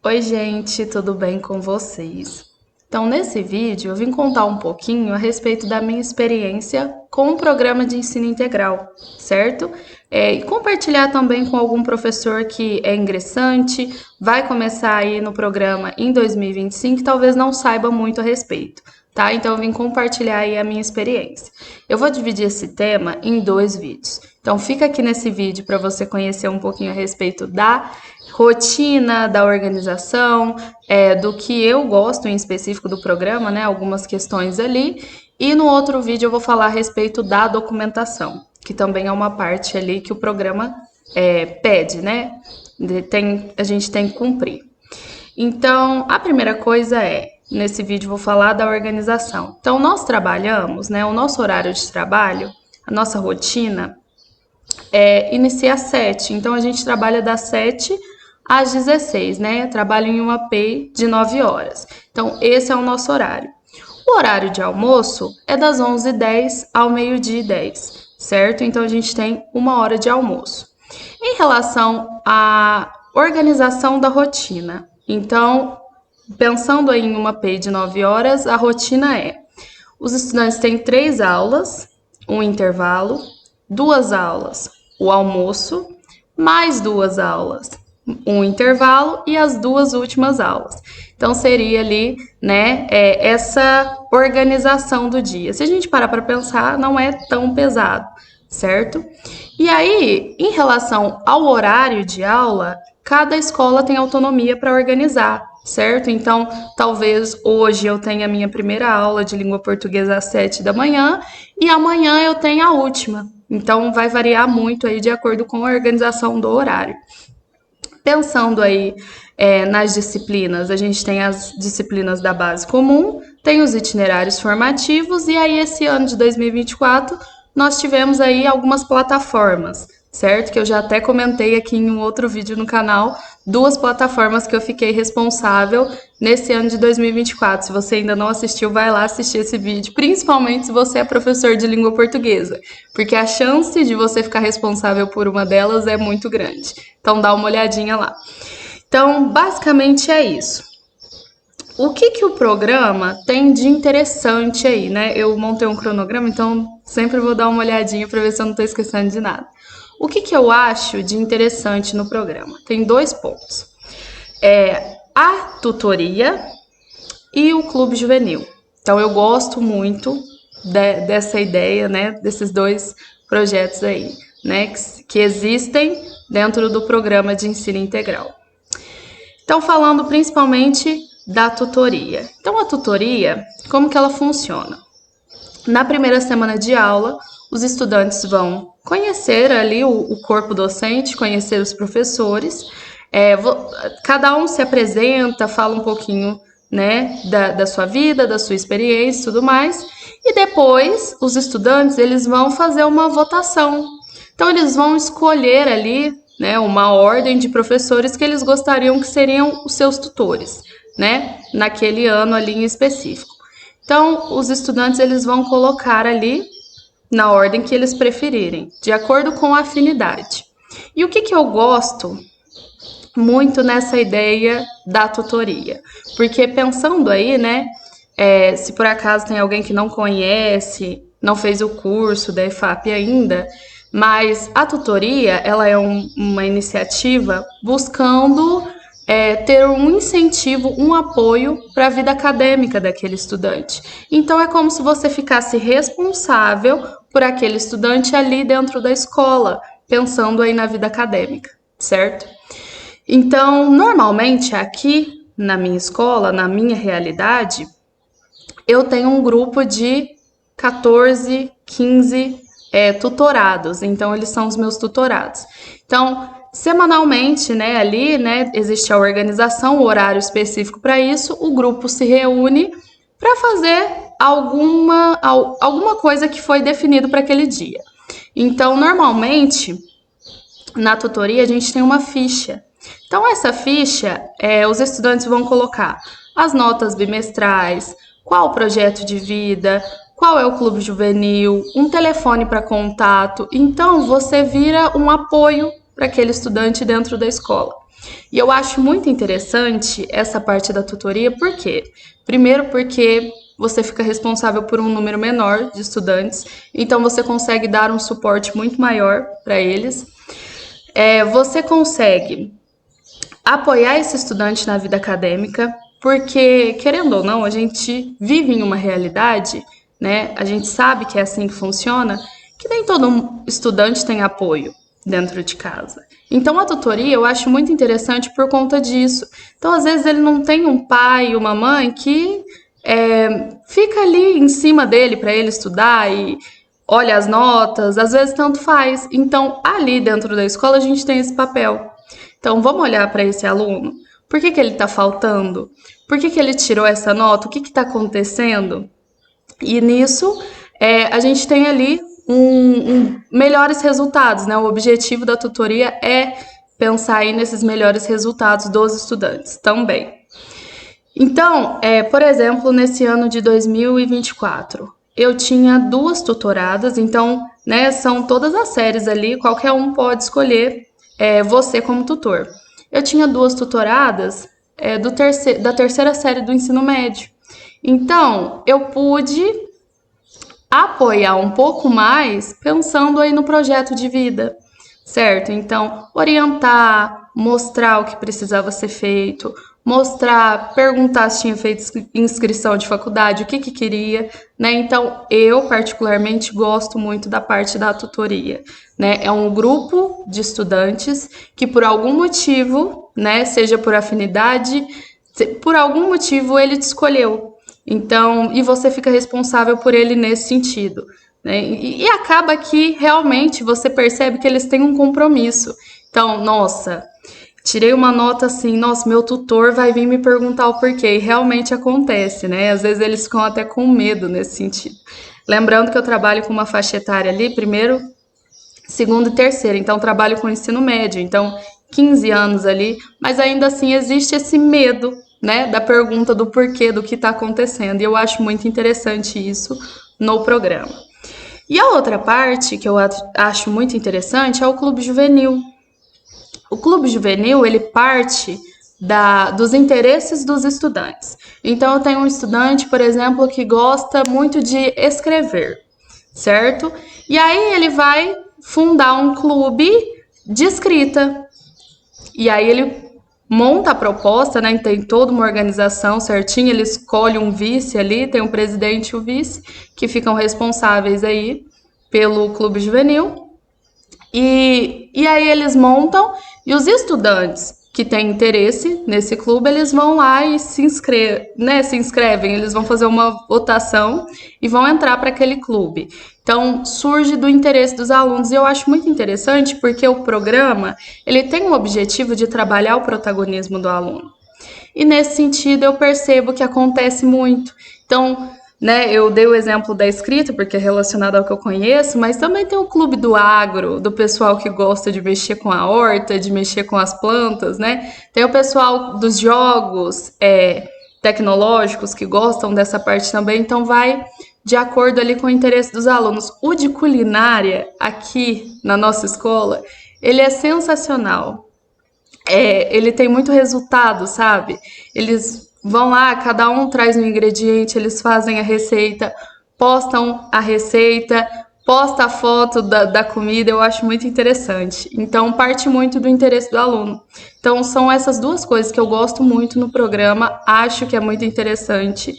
Oi, gente, tudo bem com vocês? Então, nesse vídeo, eu vim contar um pouquinho a respeito da minha experiência com o programa de ensino integral, certo? E compartilhar também com algum professor que é ingressante, vai começar aí no programa em 2025 e talvez não saiba muito a respeito, tá? Então, eu vim compartilhar aí a minha experiência. Eu vou dividir esse tema em dois vídeos. Então, fica aqui nesse vídeo para você conhecer um pouquinho a respeito da rotina, da organização, do que eu gosto em específico do programa, né? Algumas questões ali. E no outro vídeo eu vou falar a respeito da documentação, que também é uma parte ali que o programa pede, né? A gente tem que cumprir. Então, a primeira coisa nesse vídeo eu vou falar da organização. Então, nós trabalhamos, né? O nosso horário de trabalho, a nossa rotina inicia às 7. Então, a gente trabalha das 7 às 16, né? Trabalho em uma PEI de 9 horas. Então, esse é o nosso horário. O horário de almoço é das 11h10 ao meio-dia e 10, certo? Então, a gente tem uma hora de almoço. Em relação à organização da rotina, então, pensando aí em uma PEI de 9 horas, a rotina os estudantes têm 3 aulas, um intervalo, 2 aulas, o almoço, mais 2 aulas, um intervalo e as 2 últimas aulas. Então, seria ali, né, essa organização do dia. Se a gente parar para pensar, não é tão pesado, certo? E aí, em relação ao horário de aula, cada escola tem autonomia para organizar, certo? Então, talvez hoje eu tenha a minha primeira aula de língua portuguesa às 7 da manhã e amanhã eu tenha a última. Então, vai variar muito aí de acordo com a organização do horário. Pensando aí nas disciplinas, a gente tem as disciplinas da base comum, tem os itinerários formativos e aí esse ano de 2024 nós tivemos aí algumas plataformas, certo? Que eu já até comentei aqui em um outro vídeo no canal, 2 plataformas que eu fiquei responsável nesse ano de 2024. Se você ainda não assistiu, vai lá assistir esse vídeo, principalmente se você é professor de língua portuguesa, porque a chance de você ficar responsável por uma delas é muito grande. Então dá uma olhadinha lá. Então, basicamente é isso. O que o programa tem de interessante aí, né? Eu montei um cronograma, então sempre vou dar uma olhadinha para ver se eu não estou esquecendo de nada. O que eu acho de interessante no programa? Tem 2 pontos. A tutoria e o clube juvenil. Então, eu gosto muito dessa ideia, né? Desses 2 projetos aí, né? Que existem dentro do programa de ensino integral. Então, falando principalmente da tutoria. Então, a tutoria, como que ela funciona? Na primeira semana de aula, os estudantes vão conhecer ali o corpo docente, conhecer os professores. Cada um se apresenta, fala um pouquinho, né, da sua vida, da sua experiência e tudo mais. E depois, os estudantes eles vão fazer uma votação. Então, eles vão escolher ali, né, uma ordem de professores que eles gostariam que seriam os seus tutores, né, naquele ano ali em específico. Então, os estudantes eles vão colocar ali na ordem que eles preferirem, de acordo com a afinidade. E o que eu gosto muito nessa ideia da tutoria? Porque pensando aí, né, se por acaso tem alguém que não conhece, não fez o curso da EFAP ainda, mas a tutoria, ela é uma iniciativa buscando ter um incentivo, um apoio para a vida acadêmica daquele estudante. Então, é como se você ficasse responsável por aquele estudante ali dentro da escola, pensando aí na vida acadêmica, certo? Então, normalmente aqui na minha escola, na minha realidade, eu tenho um grupo de 14, 15 tutorados. Então, eles são os meus tutorados. Então, semanalmente, né, ali, né, existe a organização, o horário específico para isso, o grupo se reúne para fazer alguma coisa que foi definido para aquele dia. Então, normalmente, na tutoria, a gente tem uma ficha. Então, essa ficha, os estudantes vão colocar as notas bimestrais, qual o projeto de vida, qual é o clube juvenil, um telefone para contato. Então, você vira um apoio para aquele estudante dentro da escola. E eu acho muito interessante essa parte da tutoria, por quê? Primeiro porque você fica responsável por um número menor de estudantes, então você consegue dar um suporte muito maior para eles. Você consegue apoiar esse estudante na vida acadêmica, porque, querendo ou não, a gente vive em uma realidade, né? A gente sabe que é assim que funciona, que nem todo estudante tem apoio dentro de casa. Então, a tutoria eu acho muito interessante por conta disso. Então, às vezes, ele não tem um pai e uma mãe que fica ali em cima dele para ele estudar e olha as notas, às vezes tanto faz. Então, ali dentro da escola, a gente tem esse papel. Então, vamos olhar para esse aluno. Por que ele está faltando? Por que ele tirou essa nota? O que está acontecendo? E nisso, a gente tem ali melhores resultados, né? O objetivo da tutoria é pensar aí nesses melhores resultados dos estudantes também. Então, por exemplo, nesse ano de 2024, eu tinha 2 tutoradas, então, né, são todas as séries ali, qualquer um pode escolher você como tutor. Eu tinha 2 tutoradas da terceira série do ensino médio. Então, eu pude apoiar um pouco mais pensando aí no projeto de vida, certo? Então, orientar, mostrar o que precisava ser feito, mostrar, perguntar se tinha feito inscrição de faculdade, o que queria, né? Então, eu particularmente gosto muito da parte da tutoria, né? É um grupo de estudantes que por algum motivo, né, seja por afinidade, por algum motivo ele te escolheu. Então, e você fica responsável por ele nesse sentido, né? E acaba que realmente você percebe que eles têm um compromisso. Então, nossa, tirei uma nota assim, nossa, meu tutor vai vir me perguntar o porquê. E realmente acontece, né? Às vezes eles ficam até com medo nesse sentido. Lembrando que eu trabalho com uma faixa etária ali, primeiro, segundo e terceiro. Então, trabalho com ensino médio. Então, 15 anos ali. Mas ainda assim existe esse medo, né, da pergunta do porquê, do que está acontecendo. E eu acho muito interessante isso no programa. E a outra parte que eu acho muito interessante é o clube juvenil. O clube juvenil, ele parte dos interesses dos estudantes. Então, eu tenho um estudante, por exemplo, que gosta muito de escrever, certo? E aí ele vai fundar um clube de escrita. E aí ele monta a proposta, né? Tem toda uma organização certinha, ele escolhe um vice ali, tem um presidente e o vice, que ficam responsáveis aí pelo clube juvenil. E aí eles montam, e os estudantes que têm interesse nesse clube, eles vão lá e se inscrevem, eles vão fazer uma votação e vão entrar para aquele clube. Então, surge do interesse dos alunos, e eu acho muito interessante porque o programa, ele tem o objetivo de trabalhar o protagonismo do aluno. E nesse sentido, eu percebo que acontece muito. Então, né, eu dei o exemplo da escrita, porque é relacionado ao que eu conheço, mas também tem o clube do agro, do pessoal que gosta de mexer com a horta, de mexer com as plantas, né? Tem o pessoal dos jogos tecnológicos que gostam dessa parte também, então vai de acordo ali com o interesse dos alunos. O de culinária, aqui na nossa escola, ele é sensacional. Ele tem muito resultado, sabe? Eles vão lá, cada um traz um ingrediente, eles fazem a receita, postam a receita, posta a foto da comida, eu acho muito interessante. Então, parte muito do interesse do aluno. Então, são essas 2 coisas que eu gosto muito no programa, acho que é muito interessante.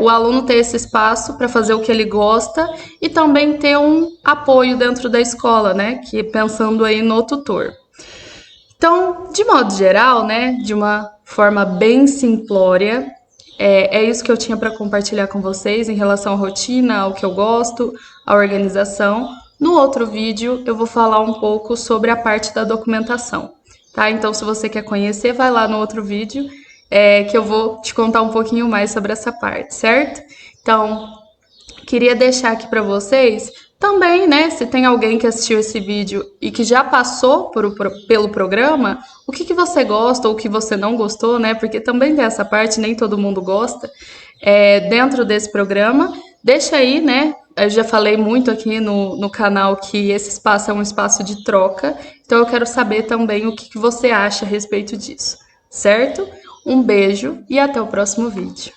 O aluno ter esse espaço para fazer o que ele gosta e também ter um apoio dentro da escola, né? Que pensando aí no tutor. Então, de modo geral, né, de uma forma bem simplória, é isso que eu tinha para compartilhar com vocês em relação à rotina, ao que eu gosto, à organização. No outro vídeo, eu vou falar um pouco sobre a parte da documentação, tá? Então, se você quer conhecer, vai lá no outro vídeo, que eu vou te contar um pouquinho mais sobre essa parte, certo? Então, queria deixar aqui para vocês também, né, se tem alguém que assistiu esse vídeo e que já passou pelo programa, o que você gosta ou o que você não gostou, né, porque também tem essa parte, nem todo mundo gosta, dentro desse programa. Deixa aí, né? Eu já falei muito aqui no canal que esse espaço é um espaço de troca, então eu quero saber também o que você acha a respeito disso, certo? Um beijo e até o próximo vídeo.